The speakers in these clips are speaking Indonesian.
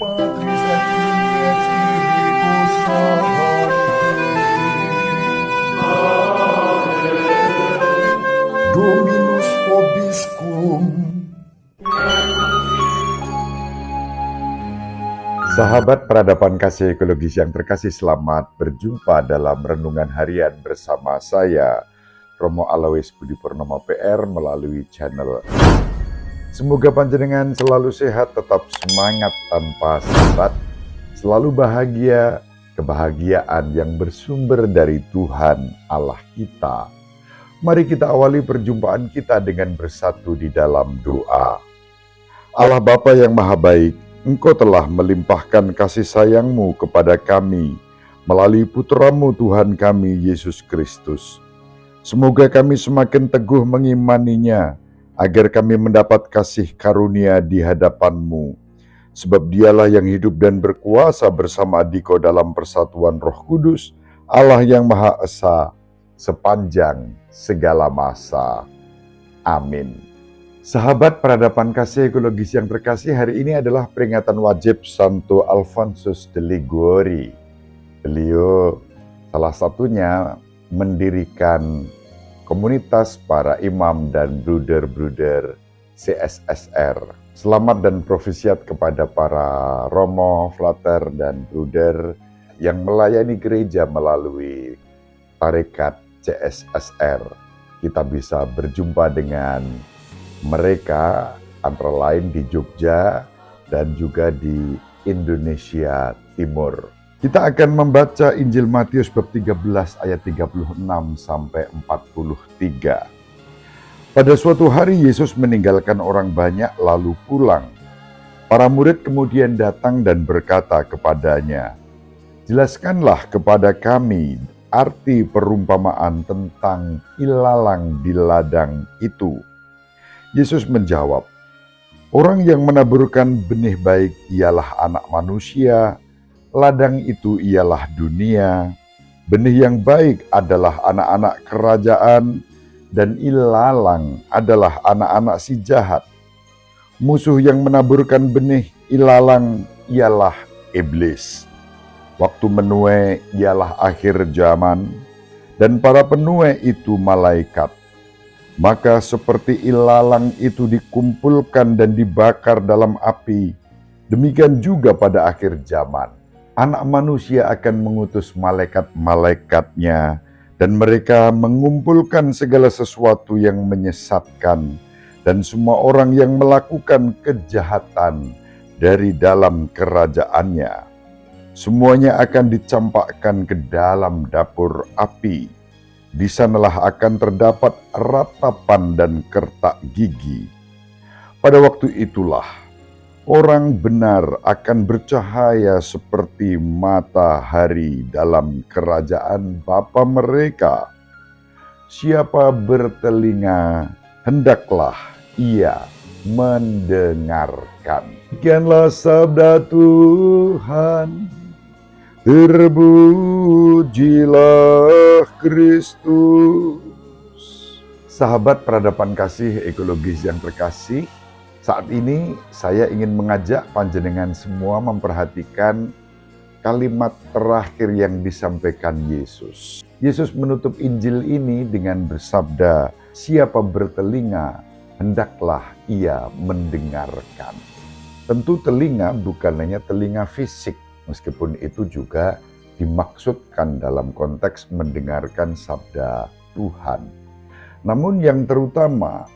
Patris et Filii et Spiritus Sancti. Dominus vobiscum. Sahabat peradaban kasih ekologis yang terkasih, selamat berjumpa dalam renungan harian bersama saya, Romo Alois Budi Purnomo PR melalui channel. Semoga panjenengan selalu sehat, tetap semangat tanpa sambat, selalu bahagia, kebahagiaan yang bersumber dari Tuhan Allah kita. Mari kita awali perjumpaan kita dengan bersatu di dalam doa. Allah Bapa yang Maha Baik, Engkau telah melimpahkan kasih sayang-Mu kepada kami melalui Putra-Mu Tuhan kami, Yesus Kristus. Semoga kami semakin teguh mengimaninya, agar kami mendapat kasih karunia di hadapan-Mu. Sebab Dialah yang hidup dan berkuasa bersama Dikau dalam persatuan Roh Kudus, Allah yang Maha Esa, sepanjang segala masa. Amin. Sahabat peradaban kasih ekologis yang terkasih, hari ini adalah peringatan wajib Santo Alfonsus de Liguori. Beliau salah satunya mendirikan komunitas para imam dan bruder-bruder CSSR. Selamat dan profisiat kepada para romo, frater, dan bruder yang melayani gereja melalui tarekat CSSR. Kita bisa berjumpa dengan mereka antara lain di Jogja dan juga di Indonesia Timur. Kita akan membaca Injil Matius bab 13 ayat 36 sampai 43. Pada suatu hari Yesus meninggalkan orang banyak lalu pulang. Para murid kemudian datang dan berkata kepadanya, "Jelaskanlah kepada kami arti perumpamaan tentang ilalang di ladang itu." Yesus menjawab, "Orang yang menaburkan benih baik ialah anak manusia, ladang itu ialah dunia, benih yang baik adalah anak-anak kerajaan, dan ilalang adalah anak-anak si jahat. Musuh yang menaburkan benih ilalang ialah iblis. Waktu menuai ialah akhir zaman, dan para penuai itu malaikat. Maka seperti ilalang itu dikumpulkan dan dibakar dalam api, demikian juga pada akhir zaman. Anak manusia akan mengutus malaikat-malaikatnya, dan mereka mengumpulkan segala sesuatu yang menyesatkan, dan semua orang yang melakukan kejahatan dari dalam kerajaannya. Semuanya akan dicampakkan ke dalam dapur api. Di sanalah akan terdapat ratapan dan kertak gigi. Pada waktu itulah, orang benar akan bercahaya seperti matahari dalam kerajaan Bapa mereka. Siapa bertelinga, hendaklah ia mendengarkan." Demikianlah sabda Tuhan. Terpujilah Kristus. Sahabat peradaban kasih ekologis yang terkasih, saat ini saya ingin mengajak panjenengan semua memperhatikan kalimat terakhir yang disampaikan Yesus. Yesus menutup Injil ini dengan bersabda, "Siapa bertelinga, hendaklah ia mendengarkan." Tentu telinga bukan hanya telinga fisik, meskipun itu juga dimaksudkan dalam konteks mendengarkan sabda Tuhan. Namun yang terutama,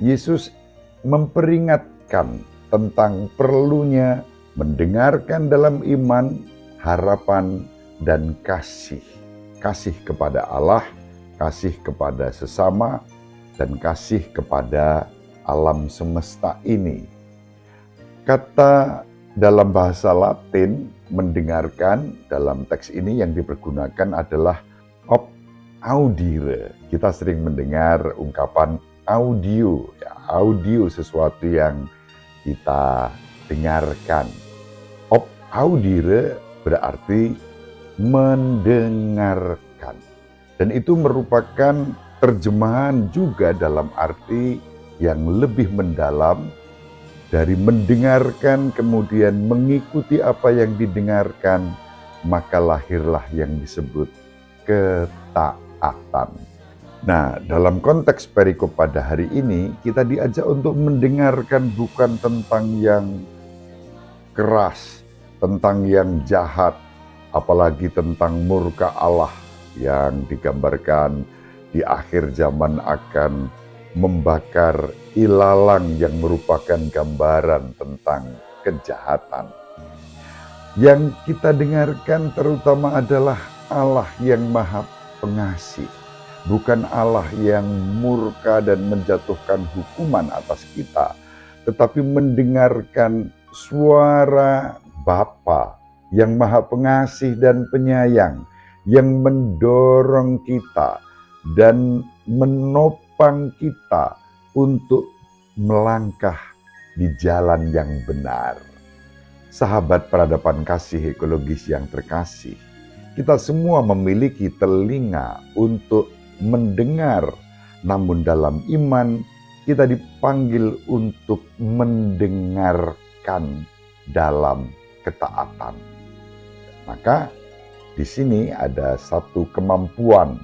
Yesus memperingatkan tentang perlunya mendengarkan dalam iman, harapan, dan kasih. Kasih kepada Allah, kasih kepada sesama, dan kasih kepada alam semesta ini. Kata dalam bahasa Latin, mendengarkan dalam teks ini yang dipergunakan adalah ob audire. Kita sering mendengar ungkapan audio, ya, audio sesuatu yang kita dengarkan. Ob audire berarti mendengarkan. Dan itu merupakan terjemahan juga dalam arti yang lebih mendalam dari mendengarkan kemudian mengikuti apa yang didengarkan, maka lahirlah yang disebut ketaatan. Nah, dalam konteks perikop pada hari ini, kita diajak untuk mendengarkan bukan tentang yang keras, tentang yang jahat, apalagi tentang murka Allah yang digambarkan di akhir zaman akan membakar ilalang yang merupakan gambaran tentang kejahatan. Yang kita dengarkan terutama adalah Allah yang Maha Pengasih, bukan Allah yang murka dan menjatuhkan hukuman atas kita, tetapi mendengarkan suara Bapa yang Maha Pengasih dan Penyayang, yang mendorong kita dan menopang kita untuk melangkah di jalan yang benar. Sahabat peradaban kasih ekologis yang terkasih, kita semua memiliki telinga untuk mendengar, namun dalam iman kita dipanggil untuk mendengarkan dalam ketaatan. Maka di sini ada satu kemampuan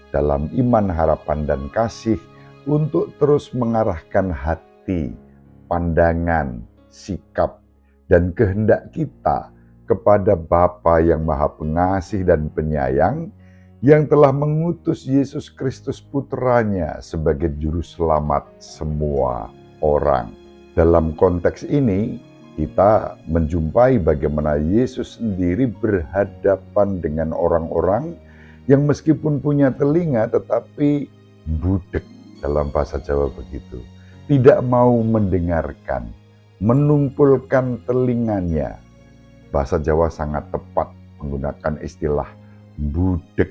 dalam iman, harapan, dan kasih untuk terus mengarahkan hati, pandangan, sikap, dan kehendak kita kepada Bapa yang Maha Pengasih dan Penyayang, yang telah mengutus Yesus Kristus Putranya sebagai Juru Selamat semua orang. Dalam konteks ini, kita menjumpai bagaimana Yesus sendiri berhadapan dengan orang-orang yang meskipun punya telinga tetapi budek, dalam bahasa Jawa begitu. Tidak mau mendengarkan, menumpulkan telinganya. Bahasa Jawa sangat tepat menggunakan istilah budek,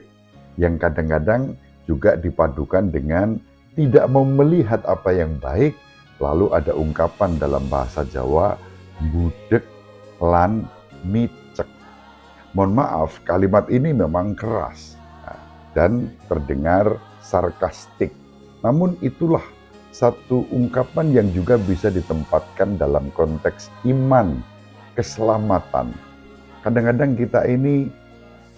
yang kadang-kadang juga dipadukan dengan tidak mau melihat apa yang baik. Lalu ada ungkapan dalam bahasa Jawa, budek lan micek. Mohon maaf, kalimat ini memang keras dan terdengar sarkastik. Namun itulah satu ungkapan yang juga bisa ditempatkan dalam konteks iman, keselamatan. Kadang-kadang kita ini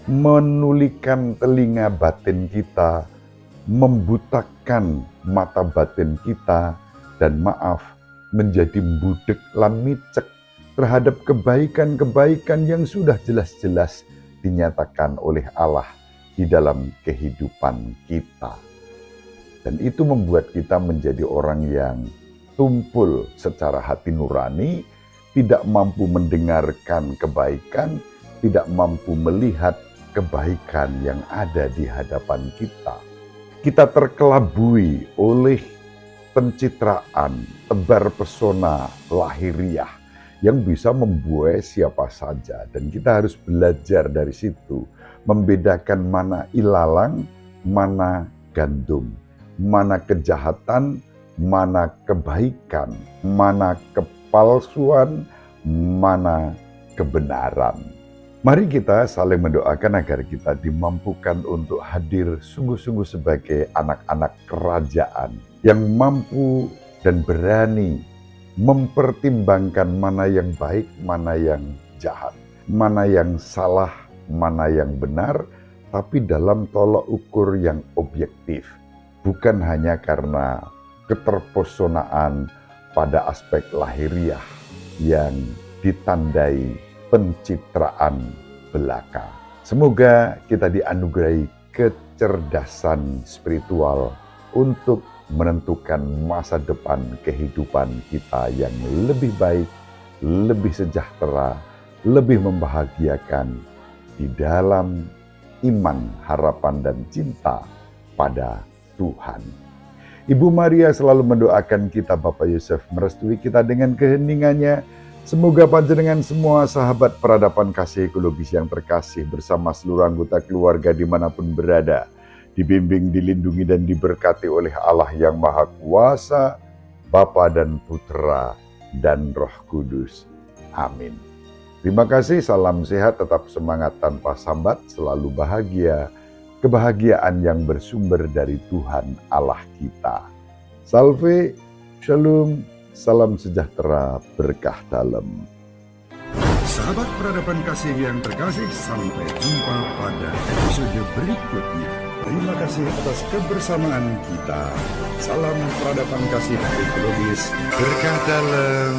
menulikan telinga batin kita, membutakan mata batin kita, dan menjadi budek lan micek terhadap kebaikan-kebaikan yang sudah jelas-jelas dinyatakan oleh Allah di dalam kehidupan kita. Dan itu membuat kita menjadi orang yang tumpul secara hati nurani, tidak mampu mendengarkan kebaikan, tidak mampu melihat kebaikan yang ada di hadapan kita. Kita terkelabui oleh pencitraan, tebar pesona lahiriah yang bisa membuai siapa saja. Dan kita harus belajar dari situ, membedakan mana ilalang, mana gandum, mana kejahatan, mana kebaikan, mana kepalsuan, mana kebenaran. Mari kita saling mendoakan agar kita dimampukan untuk hadir sungguh-sungguh sebagai anak-anak kerajaan yang mampu dan berani mempertimbangkan mana yang baik, mana yang jahat, mana yang salah, mana yang benar, tapi dalam tolak ukur yang objektif. Bukan hanya karena keterpesonaan pada aspek lahiriah yang ditandai pencitraan belaka. Semoga kita dianugerahi kecerdasan spiritual untuk menentukan masa depan kehidupan kita yang lebih baik, lebih sejahtera, lebih membahagiakan di dalam iman, harapan, dan cinta pada Tuhan. Ibu Maria selalu mendoakan kita, Bapak Yosef merestui kita dengan keheningannya. Semoga panjenengan semua sahabat peradaban kasih ekologis yang terkasih bersama seluruh anggota keluarga dimanapun berada, dibimbing, dilindungi, dan diberkati oleh Allah yang Maha Kuasa, Bapa dan Putra dan Roh Kudus. Amin. Terima kasih, salam sehat, tetap semangat tanpa sambat, selalu bahagia, kebahagiaan yang bersumber dari Tuhan Allah kita. Salve, Shalom, Salam sejahtera, berkah dalam. Sahabat peradaban kasih yang terkasih, sampai jumpa pada episode berikutnya. Terima kasih atas kebersamaan kita. Salam peradaban kasih ekologis, berkah dalam.